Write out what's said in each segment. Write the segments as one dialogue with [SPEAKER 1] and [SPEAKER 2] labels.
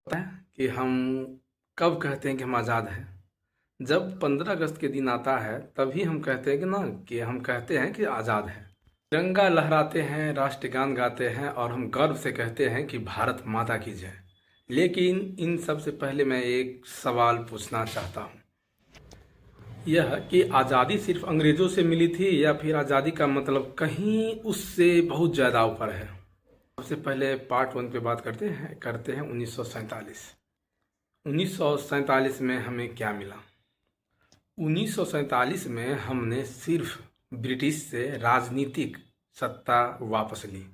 [SPEAKER 1] होता है कि हम कब कहते हैं कि हम आज़ाद हैं। जब 15 अगस्त के दिन आता है तभी हम कहते हैं कि हम कहते हैं कि आज़ाद हैं। तिरंगा लहराते हैं, राष्ट्रगान गाते हैं और हम गर्व से कहते हैं कि भारत माता की जय। लेकिन इन सब से पहले मैं एक सवाल पूछना चाहता हूँ, यह कि आज़ादी सिर्फ अंग्रेज़ों से मिली थी या फिर आज़ादी का मतलब कहीं उससे बहुत ज़्यादा ऊपर है। सबसे पहले पार्ट वन पे बात करते हैं 1947। 1947 में हमें क्या मिला? 1947 में हमने सिर्फ ब्रिटिश से राजनीतिक सत्ता वापस ली।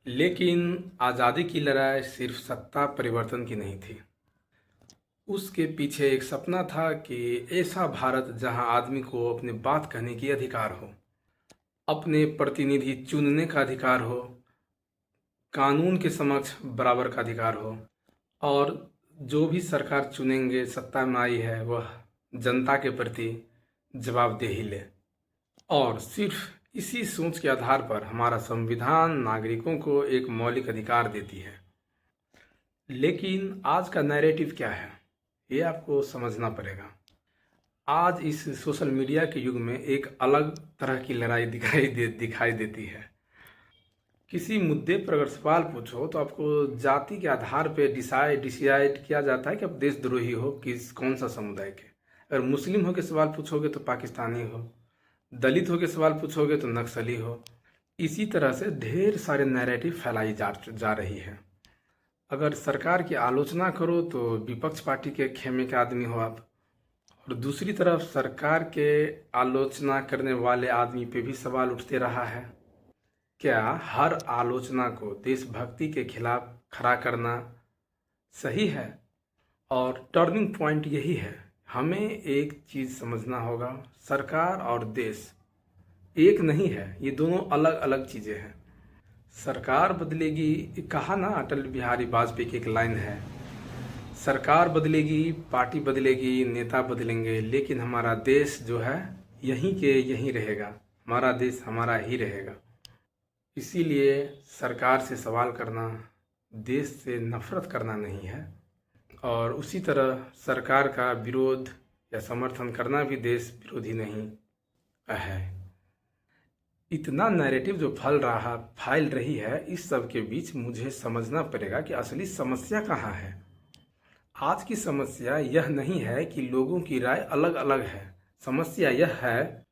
[SPEAKER 1] लेकिन आज़ादी की लड़ाई सिर्फ सत्ता परिवर्तन की नहीं थी। उसके पीछे एक सपना था कि ऐसा भारत जहां आदमी को अपनी बात कहने की अधिकार हो, अपने प्रतिनिधि चुनने का अधिकार हो, कानून के समक्ष बराबर का अधिकार हो और जो भी सरकार चुनेंगे सत्ता में आई है वह जनता के प्रति जवाबदेही ले। और सिर्फ इसी सोच के आधार पर हमारा संविधान नागरिकों को एक मौलिक अधिकार देती है। लेकिन आज का नैरेटिव क्या है, ये आपको समझना पड़ेगा। आज इस सोशल मीडिया के युग में एक अलग तरह की लड़ाई दिखाई देती है। किसी मुद्दे पर अगर सवाल पूछो तो आपको जाति के आधार पे डिसाइड किया जाता है कि आप देशद्रोही हो, कौन सा समुदाय के। अगर मुस्लिम हो के सवाल पूछोगे तो पाकिस्तानी हो, दलित हो के सवाल पूछोगे तो नक्सली हो। इसी तरह से ढेर सारे नैरेटिव फैलाई जा रही है। अगर सरकार की आलोचना करो तो विपक्ष पार्टी के खेमे के आदमी हो आप, और दूसरी तरफ सरकार के आलोचना करने वाले आदमी पे भी सवाल उठते रहा है। क्या हर आलोचना को देशभक्ति के खिलाफ खड़ा करना सही है? और टर्निंग पॉइंट यही है। हमें एक चीज़ समझना होगा, सरकार और देश एक नहीं है, ये दोनों अलग अलग चीज़ें हैं। सरकार बदलेगी, कहा ना अटल बिहारी वाजपेयी की एक लाइन है, सरकार बदलेगी, पार्टी बदलेगी, नेता बदलेंगे, लेकिन हमारा देश जो है यहीं के यहीं रहेगा। हमारा देश हमारा ही रहेगा। इसीलिए सरकार से सवाल करना देश से नफरत करना नहीं है, और उसी तरह सरकार का विरोध या समर्थन करना भी देश विरोधी नहीं है। इतना नैरेटिव जो फैल रही है, इस सब के बीच मुझे समझना पड़ेगा कि असली समस्या कहाँ है। आज की समस्या यह नहीं है कि लोगों की राय अलग अलग है। समस्या यह है,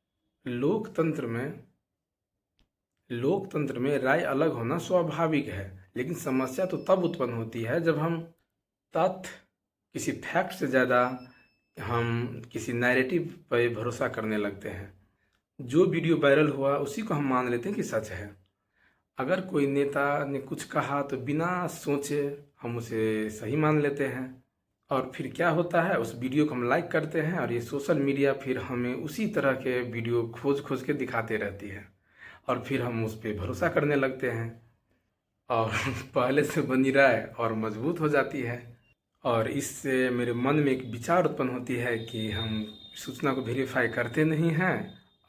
[SPEAKER 1] लोकतंत्र में राय अलग होना स्वाभाविक है, लेकिन समस्या तो तब उत्पन्न होती है जब हम तथ्य, किसी फैक्ट से ज़्यादा हम किसी नैरेटिव पर भरोसा करने लगते हैं। जो वीडियो वायरल हुआ उसी को हम मान लेते हैं कि सच है। अगर कोई नेता ने कुछ कहा तो बिना सोचे हम उसे सही मान लेते हैं, और फिर क्या होता है, उस वीडियो को हम लाइक करते हैं और ये सोशल मीडिया फिर हमें उसी तरह के वीडियो खोज खोज के दिखाते रहती है, और फिर हम उस पर भरोसा करने लगते हैं और पहले से बनी राय और मजबूत हो जाती है। और इससे मेरे मन में एक विचार उत्पन्न होती है कि हम सूचना को वेरीफाई करते नहीं हैं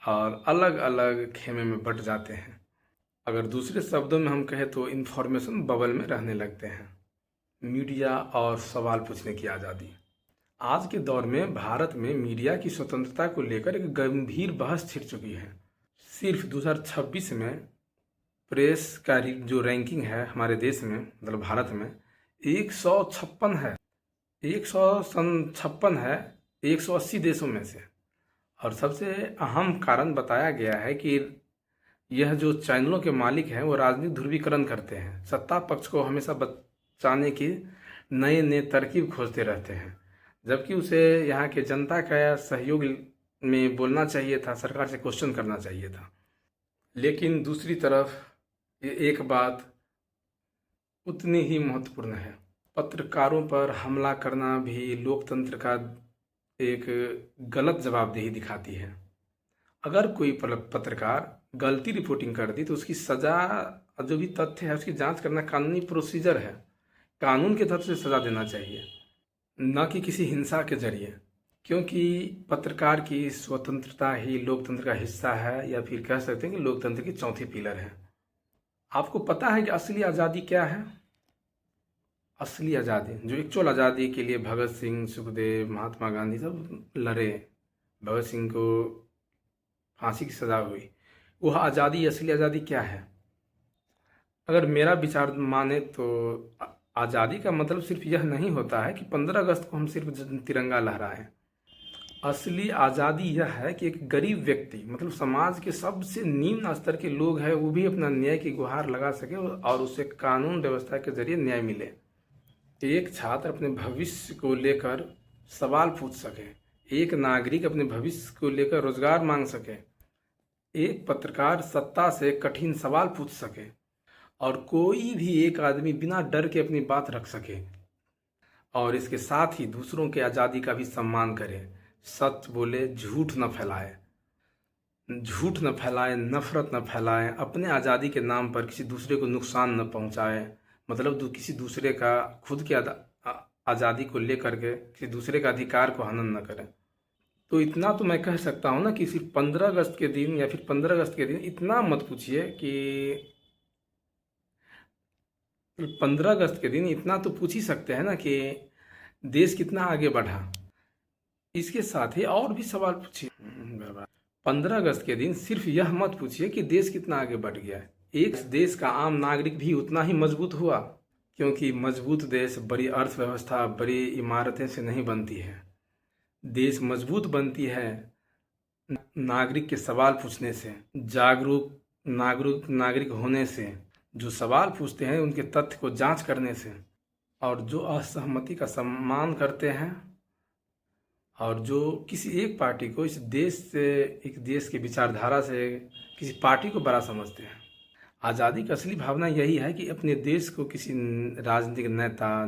[SPEAKER 1] और अलग अलग खेमे में बट जाते हैं। अगर दूसरे शब्दों में हम कहें तो इन्फॉर्मेशन बबल में रहने लगते हैं। मीडिया और सवाल पूछने की आज़ादी। आज के दौर में भारत में मीडिया की स्वतंत्रता को लेकर एक गंभीर बहस छिड़ चुकी है। सिर्फ 2026 में प्रेस का जो रैंकिंग है हमारे देश में, मतलब भारत में 156 है, 156 है 180 देशों में से। और सबसे अहम कारण बताया गया है कि यह जो चैनलों के मालिक हैं वो राजनीतिक ध्रुवीकरण करते हैं, सत्ता पक्ष को हमेशा बचाने की नए नए तरकीब खोजते रहते हैं, जबकि उसे यहाँ के जनता का सहयोग में बोलना चाहिए था, सरकार से क्वेश्चन करना चाहिए था। लेकिन दूसरी तरफ ये एक बात उतनी ही महत्वपूर्ण है, पत्रकारों पर हमला करना भी लोकतंत्र का एक गलत जवाबदेही दिखाती है। अगर कोई पत्रकार गलती रिपोर्टिंग कर दी तो उसकी सज़ा, जो भी तथ्य है उसकी जांच करना कानूनी प्रोसीजर है। कानून के तहत से सज़ा देना चाहिए, न कि किसी हिंसा के जरिए, क्योंकि पत्रकार की स्वतंत्रता ही लोकतंत्र का हिस्सा है, या फिर कह सकते हैं कि लोकतंत्र की चौथी पिलर है। आपको पता है कि असली आज़ादी क्या है? असली आज़ादी, जो एक्चुअल आज़ादी के लिए भगत सिंह, सुखदेव, महात्मा गांधी सब लड़े, भगत सिंह को फांसी की सज़ा हुई, वह आज़ादी, असली आज़ादी क्या है? अगर मेरा विचार माने तो आज़ादी का मतलब सिर्फ यह नहीं होता है कि 15 अगस्त को हम सिर्फ तिरंगा लहराएं। असली आज़ादी यह है कि एक गरीब व्यक्ति, मतलब समाज के सबसे निम्न स्तर के लोग हैं, वो भी अपना न्याय की गुहार लगा सके और उसे कानून व्यवस्था के जरिए न्याय मिले। एक छात्र अपने भविष्य को लेकर सवाल पूछ सके, एक नागरिक अपने भविष्य को लेकर रोजगार मांग सके, एक पत्रकार सत्ता से कठिन सवाल पूछ सके, और कोई भी एक आदमी बिना डर के अपनी बात रख सके, और इसके साथ ही दूसरों के आज़ादी का भी सम्मान करे, सच बोले, झूठ न फैलाए, नफरत न फैलाए, अपने आज़ादी के नाम पर किसी दूसरे को नुकसान न पहुंचाए, मतलब किसी दूसरे का, खुद की आज़ादी को लेकर के किसी दूसरे का अधिकार को हनन न करें। तो इतना तो मैं कह सकता हूँ ना कि सिर्फ 15 अगस्त के दिन या फिर 15 अगस्त के दिन इतना मत पूछिए कि 15 अगस्त के दिन इतना तो पूछ ही सकते हैं ना कि देश कितना आगे बढ़ा। इसके साथ ही और भी सवाल पूछिए। 15 अगस्त के दिन सिर्फ यह मत पूछिए कि देश कितना आगे बढ़ गया है। एक देश का आम नागरिक भी उतना ही मजबूत हुआ, क्योंकि मजबूत देश बड़ी अर्थव्यवस्था, बड़ी इमारतें से नहीं बनती है। देश मजबूत बनती है नागरिक के सवाल पूछने से, जागरूक नागरिक होने से, जो सवाल पूछते हैं उनके तथ्य को जांच करने से, और जो असहमति का सम्मान करते हैं, और जो किसी एक पार्टी को इस देश से, एक देश की विचारधारा से किसी पार्टी को बड़ा समझते हैं। आज़ादी की असली भावना यही है कि अपने देश को किसी राजनीतिक नेता